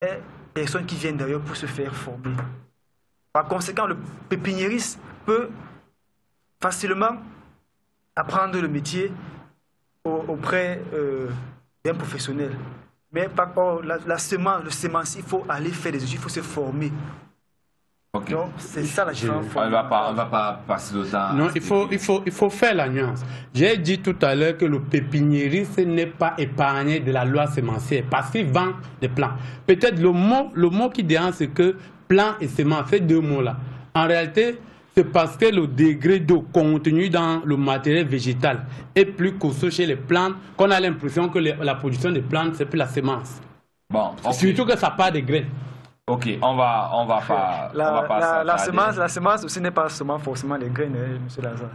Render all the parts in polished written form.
des personnes qui viennent d'ailleurs pour se faire former. Par conséquent, le pépiniériste peut facilement apprendre le métier auprès d'un professionnel. Mais par contre, le semence, il faut aller faire des études, il faut se former. Okay. C'est ça la différence. On ne va pas passer le temps. Non, il faut faire la nuance. J'ai dit tout à l'heure que le pépiniériste n'est pas épargné de la loi sémencière parce qu'il vend des plants. Peut-être le mot qui dérange, c'est que plant et semence, ces deux mots-là. En réalité, c'est parce que le degré d'eau contenu dans le matériel végétal est plus costaud chez les plantes qu'on a l'impression que la production des plantes, c'est plus la semence. Bon, okay. Surtout que ça part des graines. Ok, on va pas. La semence aussi n'est pas seulement forcément les graines, M. Lazare.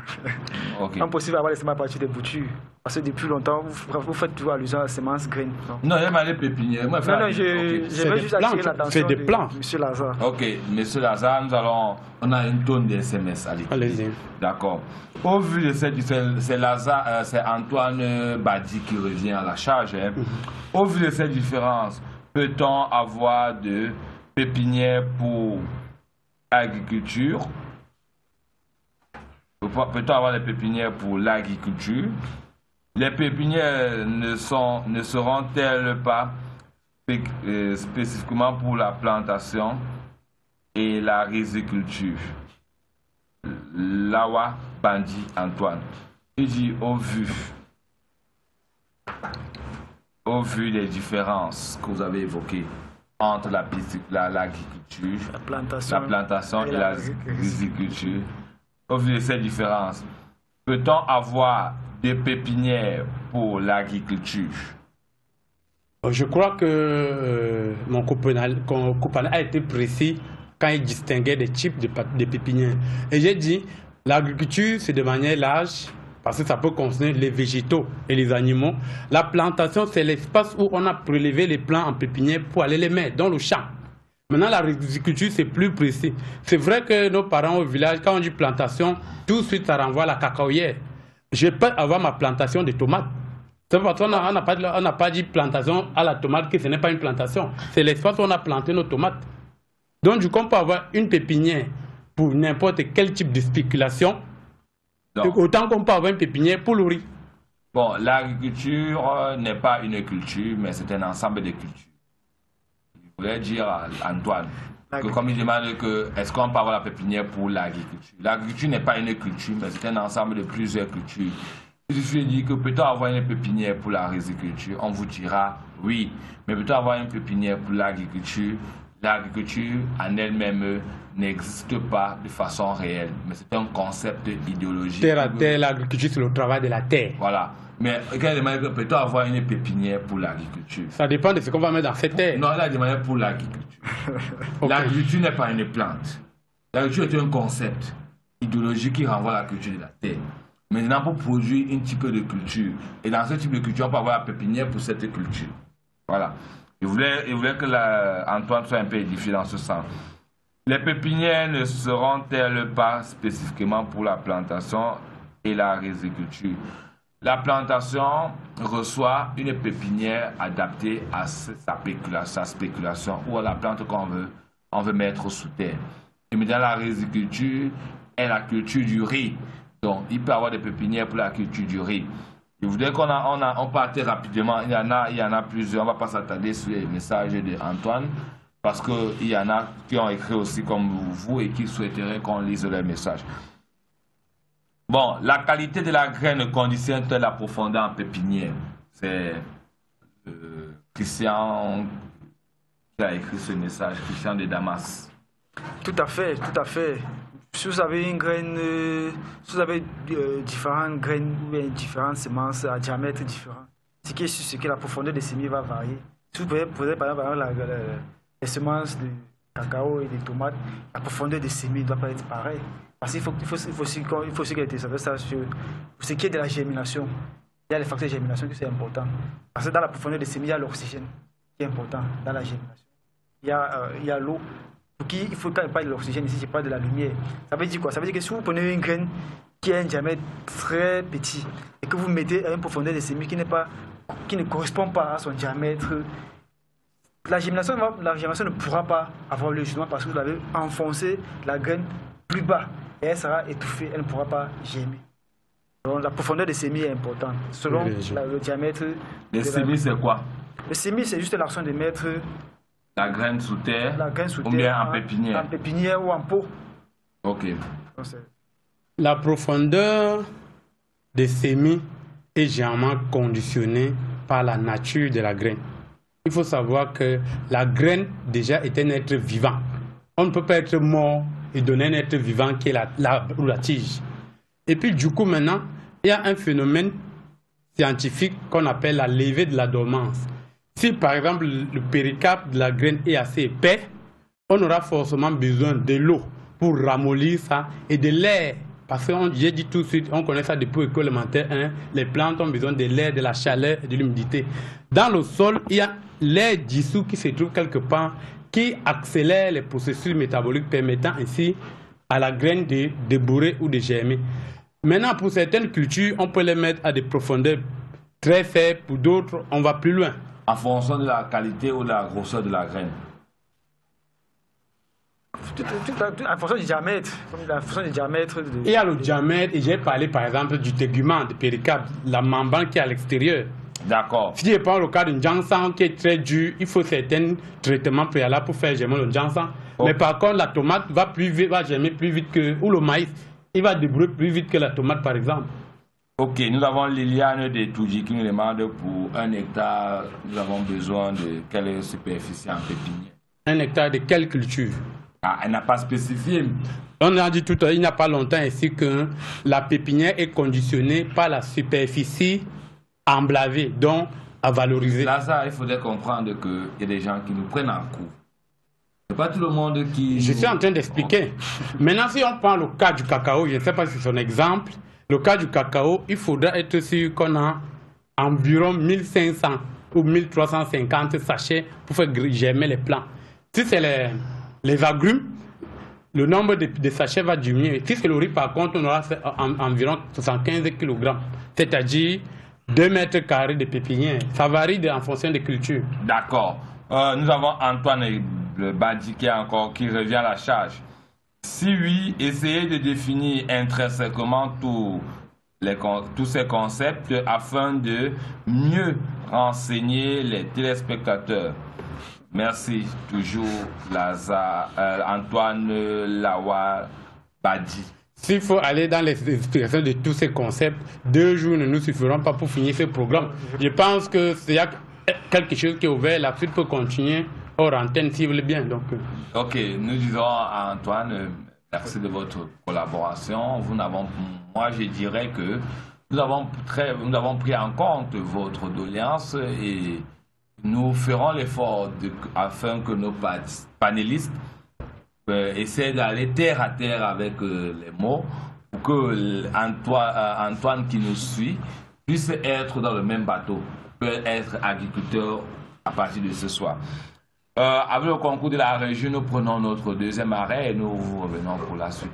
Okay. C'est possible d'avoir les semences à partir des boutures. Parce que depuis longtemps, vous faites toujours allusion à la semence graine. Non, il y a les pépinières. Non, je veux juste attirer l'attention de M. Lazare. Ok, M. Lazare, on a une tonne de SMS. Allez-y. D'accord. Au vu de c'est Antoine Badi qui revient à la charge. Hein. Au vu de cette différence, peut-on avoir de pépinières pour l'agriculture? Peut-on avoir des pépinières pour l'agriculture? Les pépinières ne seront-elles pas spécifiquement pour la plantation et la riziculture? Lawa Bandi Antoine. Il dit au vu des différences que vous avez évoquées entre l'agriculture, la plantation et la riziculture, au vu de ces différences, peut-on avoir des pépinières pour l'agriculture? Je crois que mon compagnon a été précis quand il distinguait des types de pépinières. Et j'ai dit, l'agriculture, c'est de manière large, parce que ça peut concerner les végétaux et les animaux. La plantation, c'est l'espace où on a prélevé les plants en pépinière pour aller les mettre dans le champ. Maintenant, la riziculture, c'est plus précis. C'est vrai que nos parents au village, quand on dit plantation, tout de suite, ça renvoie à la cacaoyère. Je peux avoir ma plantation de tomates. C'est parce qu'on n'a pas dit plantation à la tomate que ce n'est pas une plantation. C'est l'espace où on a planté nos tomates. Donc, du coup, on peut avoir une pépinière pour n'importe quel type de spéculation, autant qu'on peut avoir une pépinière pour le riz. Bon, l'agriculture n'est pas une culture, mais c'est un ensemble de cultures. Je voulais dire à Antoine que comme il demande que est-ce qu'on peut avoir la pépinière pour l'agriculture? L'agriculture n'est pas une culture, mais c'est un ensemble de plusieurs cultures. Si je dis que peut-on avoir une pépinière pour la riziculture, on vous dira oui, mais peut-on avoir une pépinière pour l'agriculture? L'agriculture en elle-même n'existe pas de façon réelle, mais c'est un concept idéologique. Terre à terre, l'agriculture, c'est le travail de la terre. Voilà. Mais quand il demande peut-on avoir une pépinière pour l'agriculture? Ça dépend de ce qu'on va mettre dans cette terre. Non, là, il demande pour l'agriculture. Okay. L'agriculture n'est pas une plante. L'agriculture est un concept idéologique qui renvoie à la culture de la terre. Maintenant, pour produire un type de culture, et dans ce type de culture, on peut avoir la pépinière pour cette culture. Voilà. Il voulait que Antoine soit un peu édifié dans ce sens. Les pépinières ne seront-elles pas spécifiquement pour la plantation et la riziculture? La plantation reçoit une pépinière adaptée à sa spéculation ou à la plante qu'on veut mettre sous terre. Et maintenant, la riziculture est la culture du riz. Donc, il peut y avoir des pépinières pour la culture du riz. Je voudrais qu'on parte rapidement. Il y en a plusieurs. On ne va pas s'attarder sur les messages d'Antoine parce qu'il y en a qui ont écrit aussi comme vous et qui souhaiteraient qu'on lise leurs messages. Bon, la qualité de la graine conditionne la profondeur en pépinière. C'est Christian qui a écrit ce message, Christian de Damas. Tout à fait, tout à fait. Si vous avez une graine, si vous avez différentes graines ou différentes semences à diamètre différent, ce qui est sûr, c'est que la profondeur des semis va varier. Si vous pouvez par exemple les semences de cacao et de tomates, la profondeur des semis ne doit pas être pareille. Parce qu'il faut aussi que ça sur ce qui est de la germination. Il y a les facteurs de germination qui sont importants. Parce que dans la profondeur des semis, il y a l'oxygène qui est important dans la germination. Il y a l'eau. Pour qui il faut quand même pas de l'oxygène ici, c'est pas de la lumière. Ça veut dire quoi? Ça veut dire que si vous prenez une graine qui a un diamètre très petit et que vous mettez à une profondeur de semis qui ne correspond pas à son diamètre la germination ne pourra pas avoir lieu justement parce que vous avez enfoncé la graine plus bas et elle sera étouffée, elle ne pourra pas germer. Donc la profondeur des semis est importante selon le diamètre. Les semis, c'est quoi? Le semis, c'est juste l'action de mettre la graine sous terre, ou bien en pépinière. En pépinière ou en pot. Ok. Donc, la profondeur des semis est généralement conditionnée par la nature de la graine. Il faut savoir que la graine déjà est un être vivant. On ne peut pas être mort et donner un être vivant qui est la tige. Et puis du coup maintenant, il y a un phénomène scientifique qu'on appelle la levée de la dormance. Si par exemple le péricarpe de la graine est assez épais, on aura forcément besoin de l'eau pour ramollir ça et de l'air. Parce que j'ai dit tout de suite, on connaît ça depuis l'école élémentaire 1, les plantes ont besoin de l'air, de la chaleur et de l'humidité. Dans le sol, il y a l'air dissous qui se trouve quelque part, qui accélère les processus métaboliques permettant ainsi à la graine de débourrer ou de germer. Maintenant, pour certaines cultures, on peut les mettre à des profondeurs très faibles, pour d'autres, on va plus loin. En fonction de la qualité ou de la grosseur de la graine. En fonction du diamètre. Il y a le diamètre, et j'ai parlé par exemple du tégument, du péricarpe, la membrane qui est à l'extérieur. D'accord. Si je prends le cas d'un jansan qui est très dur, il faut certains traitements préalables pour faire germer le jansan. Okay. Mais par contre, la tomate va germer plus vite que, ou le maïs, il va débrouiller plus vite que la tomate par exemple. Ok, nous avons Liliane de Touji qui nous demande pour 1 hectare, nous avons besoin de quelle superficie en pépinière? 1 hectare de quelle culture? Ah, elle n'a pas spécifié. On a dit tout à l'heure, il n'y a pas longtemps ici que la pépinière est conditionnée par la superficie emblavée, donc à valoriser. Là, ça, il faudrait comprendre qu'il y a des gens qui nous prennent en cours. C'est pas tout le monde qui... Je suis en train d'expliquer. Maintenant, si on prend le cas du cacao, je ne sais pas si c'est son exemple, le cas du cacao, il faudra être sûr qu'on a environ 1500 ou 1350 sachets pour faire germer les plants. Si c'est les agrumes, le nombre de sachets va diminuer. Si c'est le riz, par contre, on aura environ 75 kg, c'est-à-dire 2 mètres carrés de pépinière. Ça varie en fonction des cultures. D'accord. Nous avons Antoine Badi qui revient à la charge. Si oui, essayez de définir intrinsèquement tous ces concepts afin de mieux renseigner les téléspectateurs. Merci. Toujours Antoine Lawa Badi. S'il faut aller dans les explications de tous ces concepts, 2 jours ne nous suffiront pas pour finir ce programme. Je pense que s'il y a quelque chose qui est ouvert, la suite peut continuer hors antenne si vous voulez bien. Donc. Ok, nous disons à Antoine, merci de votre collaboration. Moi, je dirais que nous avons pris en compte votre doléance et nous ferons l'effort afin que nos panélistes essaient d'aller terre à terre avec les mots pour que Antoine qui nous suit puisse être dans le même bateau, peut être agriculteur à partir de ce soir. Avec le concours de la région, nous prenons notre 2e arrêt et nous revenons pour la suite.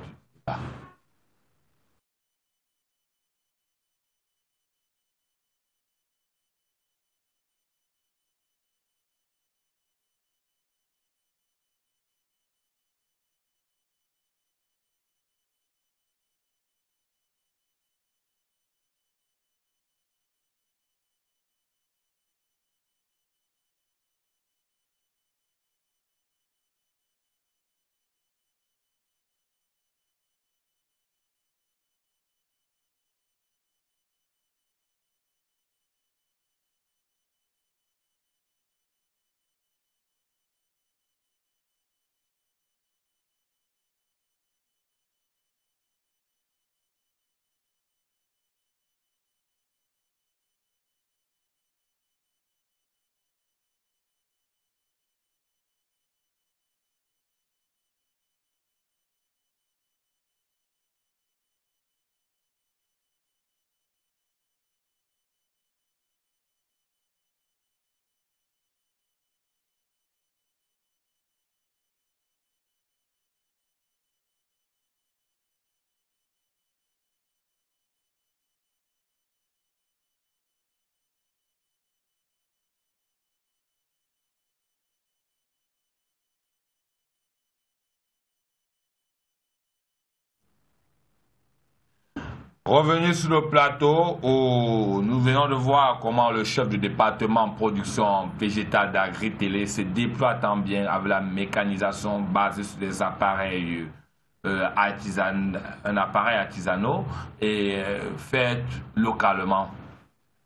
Revenu sur le plateau où nous venons de voir comment le chef du département production végétale d'Agri-Télé se déploie tant bien avec la mécanisation basée sur des appareils un appareil artisanaux et fait localement.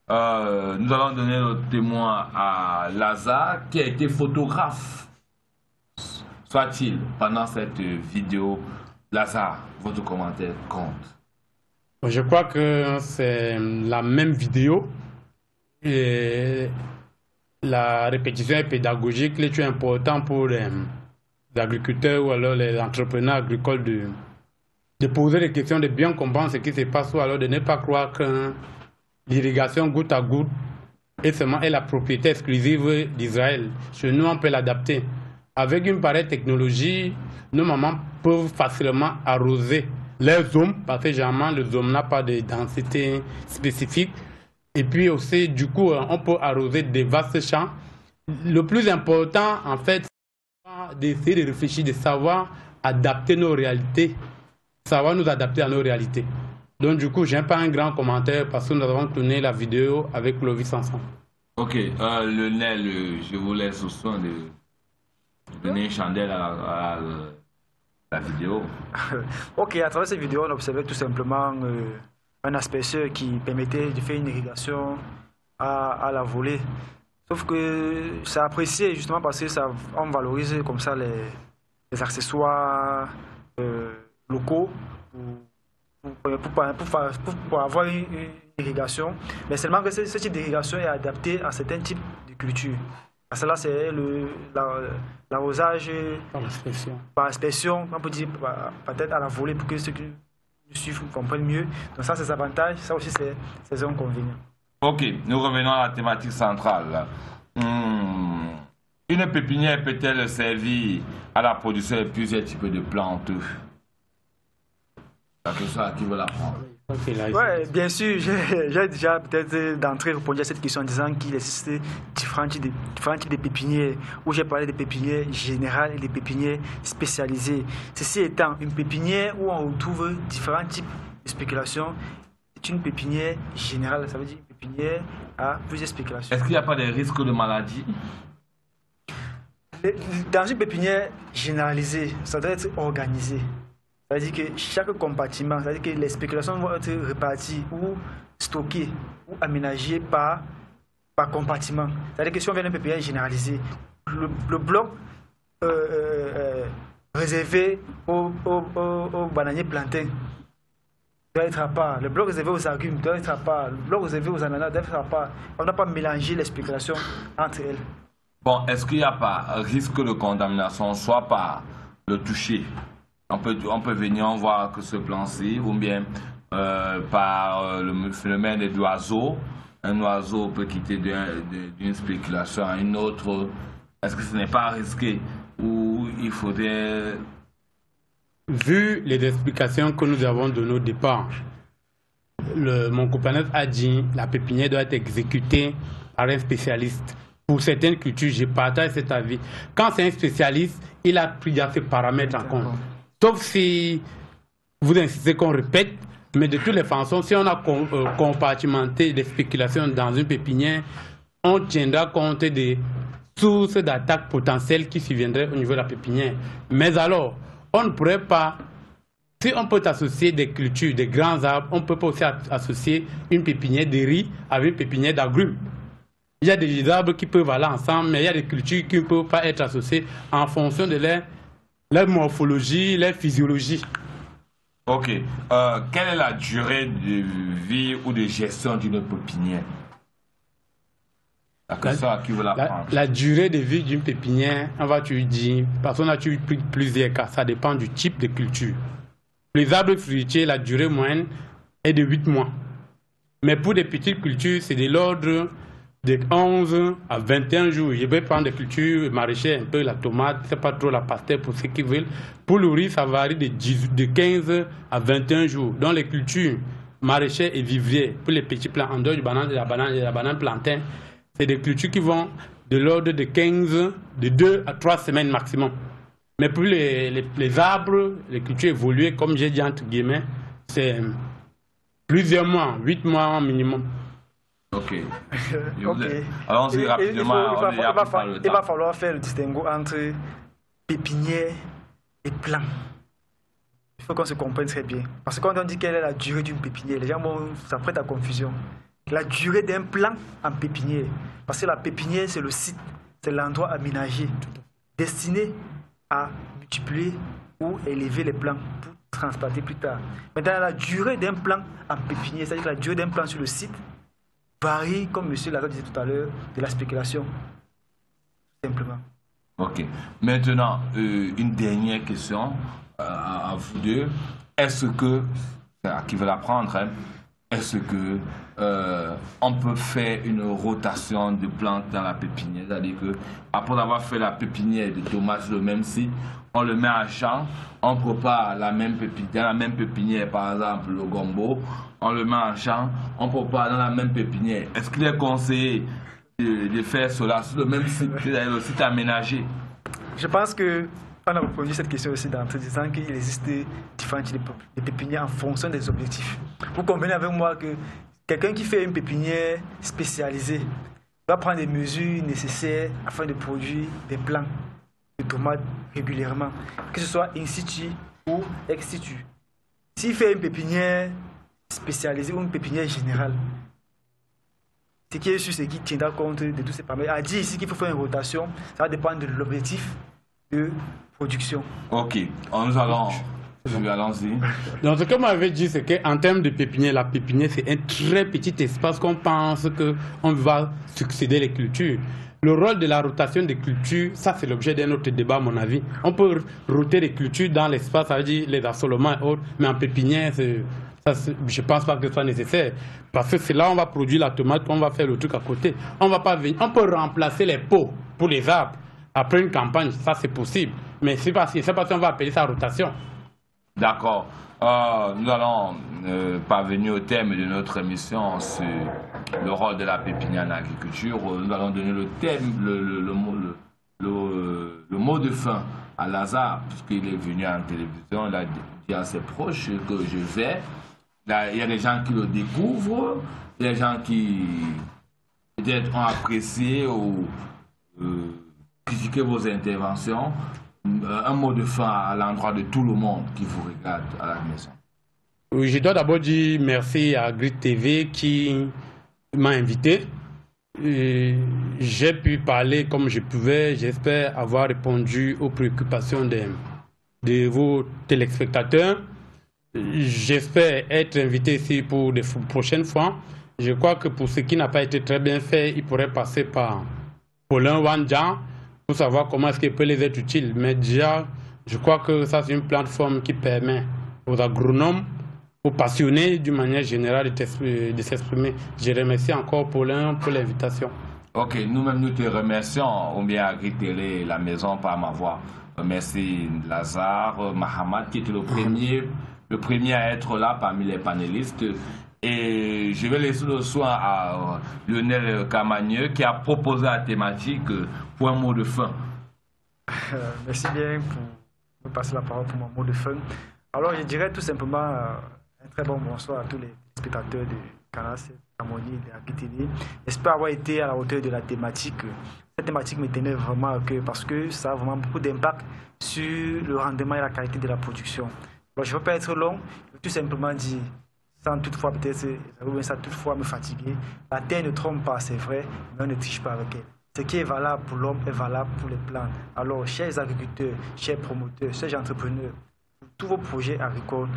Nous allons donner le témoin à Lazare qui a été photographe. Soit-il pendant cette vidéo. Lazare, votre commentaire compte. Je crois que c'est la même vidéo et la répétition est pédagogique. Le plus important pour les agriculteurs ou alors les entrepreneurs agricoles de poser des questions, de bien comprendre ce qui se passe ou alors de ne pas croire que l'irrigation goutte à goutte est la propriété exclusive d'Israël. Chez nous, on peut l'adapter. Avec une pareille technologie, nos mamans peuvent facilement arroser les zones, parce que généralement le zone n'a pas de densité spécifique. Et puis aussi, du coup, on peut arroser des vastes champs. Le plus important, en fait, c'est d'essayer de réfléchir, de savoir adapter nos réalités, savoir nous adapter à nos réalités. Donc, du coup, je n'ai pas un grand commentaire parce que nous avons tourné la vidéo avec Clovis ensemble. Ok, Lionel, je vous laisse au soin de donner une chandelle à la vidéo. Ok, à travers cette vidéo, on observait tout simplement un aspergeur qui permettait de faire une irrigation à la volée. Sauf que c'est apprécié justement parce que on valorise comme ça les accessoires locaux pour avoir une irrigation. Mais seulement que ce type d'irrigation est adapté à certains types de cultures. Cela, c'est l'arrosage par aspersion, on peut dire peut-être à la volée pour que ceux qui nous suivent comprennent mieux. Donc ça, c'est ses avantages, ça aussi, c'est ses inconvénients. Ok, nous revenons à la thématique centrale. Une pépinière peut-elle servir à la production de plusieurs types de plantes? La question à qui veut la prendre? Oui, bien sûr, j'ai déjà peut-être d'entrée répondu à cette question en disant qu'il existait différents types de pépinières, où j'ai parlé de pépinières générales et de pépinières spécialisées. Ceci étant, une pépinière où on retrouve différents types de spéculations est une pépinière générale, ça veut dire une pépinière à plusieurs spéculations. Est-ce qu'il n'y a pas de risque de maladie? Dans une pépinière généralisée, ça doit être organisé. C'est-à-dire que chaque compartiment, c'est-à-dire que les spéculations vont être réparties ou stockées ou aménagées par compartiment. C'est-à-dire que si on vient d'une pépinière généralisée, le bloc réservé aux bananiers plantains doit être à part. Le bloc réservé aux agrumes doit être à part. Le bloc réservé aux ananas doit être à part. On ne doit pas mélanger les spéculations entre elles. Bon, est-ce qu'il n'y a pas risque de contamination, soit par le toucher? On peut venir en voir que ce plan-ci, ou bien par le phénomène des oiseaux. Un oiseau peut quitter d'une spéculation à une autre. Est-ce que ce n'est pas risqué? Ou il faudrait... Vu les explications que nous avons données au départ, mon compagnonnette a dit que la pépinière doit être exécutée par un spécialiste. Pour certaines cultures, je partage cet avis. Quand c'est un spécialiste, il a pris ces paramètres en compte. Sauf si vous insistez qu'on répète, mais de toutes les façons, si on a compartimenté les spéculations dans une pépinière, on tiendra compte des sources d'attaque potentielles qui surviendraient au niveau de la pépinière. Mais alors, on ne pourrait pas, si on peut associer des cultures, des grands arbres, on peut pas aussi associer une pépinière de riz avec une pépinière d'agrumes. Il y a des arbres qui peuvent aller ensemble, mais il y a des cultures qui ne peuvent pas être associées en fonction de leur morphologie, leur physiologie. Ok. Quelle est la durée de vie ou de gestion d'une pépinière? La durée de vie d'une pépinière, on va te dire, parce qu'on a eu plusieurs cas, ça dépend du type de culture. Les arbres fruitiers, la durée moyenne est de 8 mois. Mais pour des petites cultures, c'est de l'ordre de 11 à 21 jours. Je vais prendre des cultures maraîchères, un peu la tomate, c'est pas trop la pastèque pour ceux qui veulent. Pour le riz, ça varie de 15 à 21 jours. Dans les cultures maraîchères et vivrières, pour les petits plants, en dehors du banane, de la banane plantain, c'est des cultures qui vont de l'ordre de 2 à 3 semaines maximum. Mais pour les arbres, les cultures évoluées, comme j'ai dit entre guillemets, c'est Plusieurs mois, 8 mois minimum. Ok. Ok. Allons-y rapidement. Il va falloir faire le distinguo entre pépinière et plant. Il faut qu'on se comprenne très bien. Parce que quand on dit quelle est la durée d'une pépinière, les gens vont s'apprêter à confusion. La durée d'un plant en pépinière. Parce que la pépinière, c'est le site, c'est l'endroit aménagé, destiné à multiplier ou élever les plants pour transplanter plus tard. Maintenant, la durée d'un plant en pépinière, c'est-à-dire que la durée d'un plant sur le site, varie, comme M. Lazare disait tout à l'heure, de la spéculation. Simplement. Ok. Maintenant, une dernière question à vous deux. Est-ce que, qui veut la prendre, hein, est-ce que on peut faire une rotation de plantes dans la pépinière? C'est-à-dire que après avoir fait la pépinière de tomates sur le même site, on le met à champ, on prépare la même pépinière, dans la même pépinière, par exemple le gombo, on le met en champ, on prépare dans la même pépinière. Est-ce qu'il est conseillé de faire cela sur le même site, le site aménagé? Je pense que on a répondu à cette question aussi en disant qu'il existe différents types de pépinières en fonction des objectifs. Vous convenez avec moi que quelqu'un qui fait une pépinière spécialisée doit prendre les mesures nécessaires afin de produire des plants de tomates régulièrement, que ce soit in situ ou ex situ. S'il fait une pépinière spécialisée ou une pépinière générale, ce qui est sûr, c'est qu'il tiendra compte de tous ces paramètres. À dire ici qu'il faut faire une rotation, ça va dépendre de l'objectif de production. Ok, nous allons... Allons-y. Donc, ce que moi j'avais dit, c'est qu'en termes de pépinière, la pépinière, c'est un très petit espace qu'on pense qu'on va succéder les cultures. Le rôle de la rotation des cultures, ça c'est l'objet d'un autre débat à mon avis. On peut roter les cultures dans l'espace, ça veut dire les assolements et autres, mais en pépinière, je ne pense pas que ce soit nécessaire. Parce que c'est là où on va produire la tomate, on va faire le truc à côté. On va pas venir, on peut remplacer les pots pour les arbres après une campagne, ça c'est possible. Mais c'est pas si on va appeler ça rotation. D'accord. Nous allons parvenir au thème de notre émission sur le rôle de la pépinière en agriculture. Nous allons donner le thème, le mot de fin à Lazare, puisqu'il est venu en télévision. Il a dit à ses proches que je vais. Là, il y a des gens qui le découvrent, il y a des gens qui peut-être ont apprécié ou critiqué vos interventions. Un mot de fin à l'endroit de tout le monde qui vous regarde à la maison. Oui, je dois d'abord dire merci à Grid TV qui m'a invité. J'ai pu parler comme je pouvais. J'espère avoir répondu aux préoccupations de vos téléspectateurs. J'espère être invité ici pour des prochaines fois. Je crois que pour ce qui n'a pas été très bien fait, il pourrait passer par Paulin Wanja pour savoir comment est-ce qu'il peut les être utiles. Mais déjà, je crois que ça c'est une plateforme qui permet aux agronomes, aux passionnés d'une manière générale de s'exprimer. Je remercie encore Paulin pour l'invitation. Ok, nous-mêmes nous te remercions, ou bien à Télé, la maison par ma voix. Merci Lazare, Mahamad qui était le premier à être là parmi les panélistes. Et je vais laisser le soin à Lionel Camagneux qui a proposé la thématique pour un mot de fin. Merci bien pour me passer la parole pour mon mot de fin. Alors je dirais tout simplement un très bon bonsoir à tous les spectateurs de Canal 7, Harmonie et de Agri-TV. J'espère avoir été à la hauteur de la thématique. Cette thématique me tenait vraiment à cœur parce que ça a vraiment beaucoup d'impact sur le rendement et la qualité de la production. Alors, je ne veux pas être long, je veux tout simplement dire, sans toutefois peut-être, ça toutefois me fatiguer, la terre ne trompe pas, c'est vrai, mais on ne triche pas avec elle. Ce qui est valable pour l'homme est valable pour les plantes. Alors, chers agriculteurs, chers promoteurs, chers entrepreneurs, pour tous vos projets agricoles,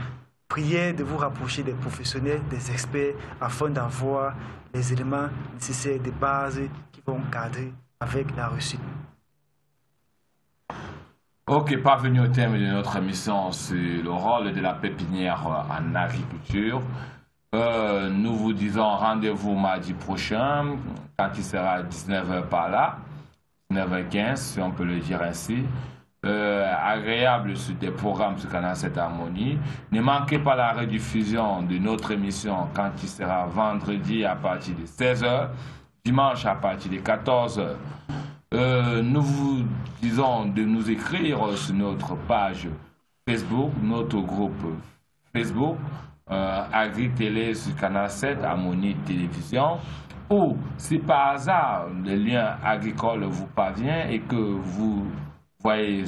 priez de vous rapprocher des professionnels, des experts, afin d'avoir les éléments nécessaires de base qui vont cadrer avec la réussite. Ok, parvenu au thème de notre émission sur le rôle de la pépinière en agriculture. Nous vous disons rendez-vous mardi prochain, quand il sera 19h par là, 19h15 si on peut le dire ainsi. Agréable sur des programmes sur Canal 7 Harmonie. Ne manquez pas la rediffusion de notre émission quand il sera vendredi à partir de 16h, dimanche à partir de 14h. Nous vous disons de nous écrire sur notre page Facebook, notre groupe Facebook, Agri Télé sur Canal 7, Harmonie Télévision, ou si par hasard le lien agricole vous parvient et que vous voyez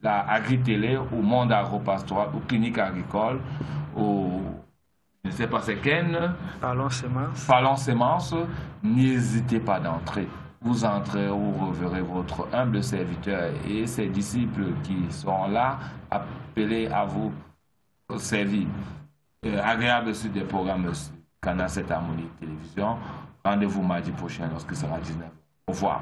la Agri Télé au Monde Agropastoral, ou Clinique Agricole, ou je ne sais pas c'est quelle, Parlons Semences. Parlons Semences, n'hésitez pas d'entrer. Vous entrez, vous reverrez votre humble serviteur et ses disciples qui sont là, appelés à vous servir. Agréable sur des programmes sur Canal 7 Harmonie Télévision. Rendez-vous mardi prochain lorsque ce sera 19h. Au revoir.